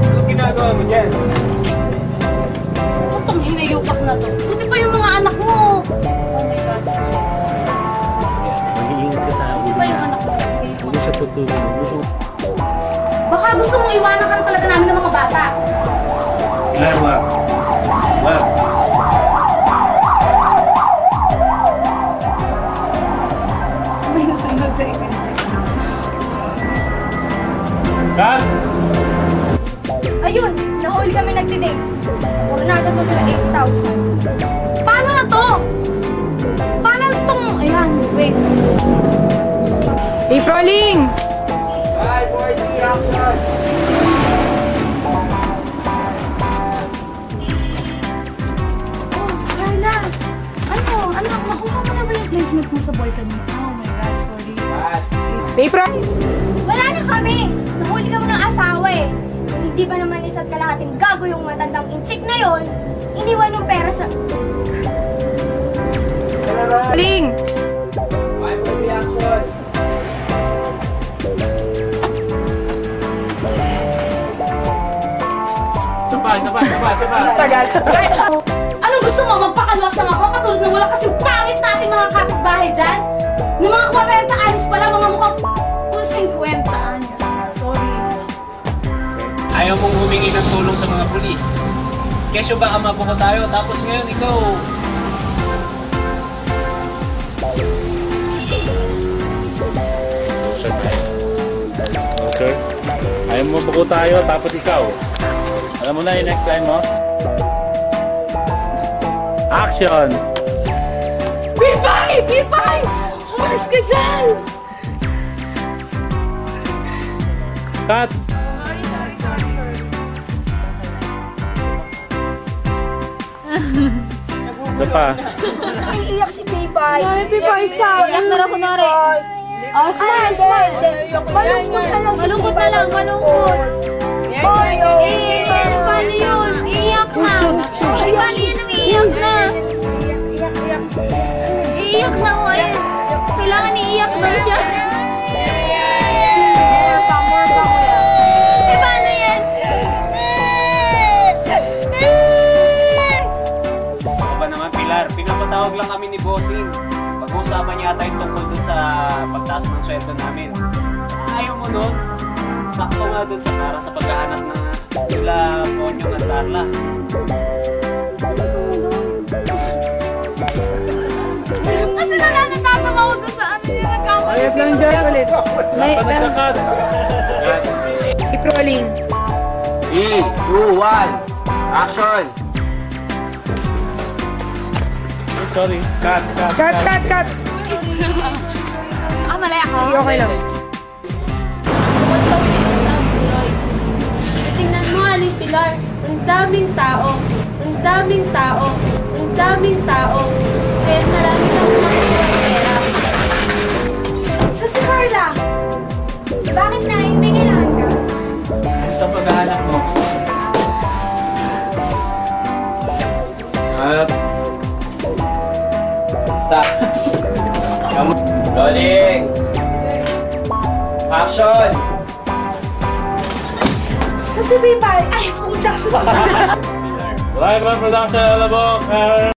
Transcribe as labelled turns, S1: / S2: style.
S1: Anong ginagawa mo dyan?
S2: Itong hinayupak na to. Buti pa yung mga anak mo. Oh my God, sorry.
S3: Mag-iingat ka sa
S2: Buti pa yung anak mo.
S3: Hindi siya tutulong.
S2: Baka gusto mong iwanan ka na talaga namin ng mga bata.
S3: Pilar, wag. Wag.
S2: May nasunod sa ikin.
S3: Kat!
S4: Ayun, nahuli kami nagtidate. Ornado to ng 8,000.
S2: Paano na to? Paano na tong... Ayan, wait.
S5: Hey, Froling!
S1: Bye, boy! Action!
S2: Oh, Carla! Ano? Anak, makuha mo na ba yung placement mo sa boyfriend mo? Oh my God, sorry.
S5: Hey, Froling!
S4: Wala na kami! Nahuli kami ng asawa eh. Hindi ba naman isa't kalahating gago yung matandang inchik na yon? Iniwan yung pera sa...
S5: Froling!
S1: Bye, boy! Action!
S3: Sabay.
S2: Anong gusto mo? Magpakalwas lang ako? Katulad ng wala kasing pangit natin mga kapitbahay dyan? Ng mga 40 anis pala, mga mukhang 50 anis. Sorry.
S1: Ayaw mong humingi ng tulong sa mga pulis. Kesyo baka mabuko tayo, tapos ngayon ikaw...
S3: Sir, ayaw mo buko tayo, tapos ikaw. Alam mo na yung next line mo? Action!
S2: Pipay! Pipay! Umalis ka dyan!
S3: Cut! Ito pa.
S4: Iiyak si Pipay.
S2: Pipay sa... Iyak na lang kunwari.
S4: Oh, smile, smile. Malungkot na lang si
S2: Malungkot na
S4: Pipay.
S2: lang, malungkot.
S4: Boyo!
S2: Paano yun? Iiyak na. Paano yun ang iiyak na? Iiyak na o. Kailangan iiyak na siya. Eh, paano yan?
S1: Ano ba naman, Pilar? Pinapatawag lang kami ni Bossing. Pag-uusapan niya tayo tungkol dun sa pagtaas ng sweldo namin. Ayaw mo nun? Sakto nga dun sa para sa paghahanap ng nila Ponyong at Carla.
S2: Kasi natatawa ko doon sa ano yung nagkamali.
S5: Ayos lang dyan ulit.
S3: Dapat nagka-cut.
S5: Hey, Froling!
S1: 3, 2, 1, action!
S3: Sorry. Cut.
S5: Cut!
S2: Ah, mali ako.
S5: Okay lang.
S2: Tingnan mo, Aling Pilar. Ang daming tao. Ang daming tao. Ang daming tao. Kaya marami na kumakuha ng pera. Sa si Carla.
S4: Bakit na? May kailangan ka?
S1: Sa paghahanap mo. Stop. Rolling. Action.
S2: Sa si Pipay. Ay, pucha.
S3: Live on production, Alabok.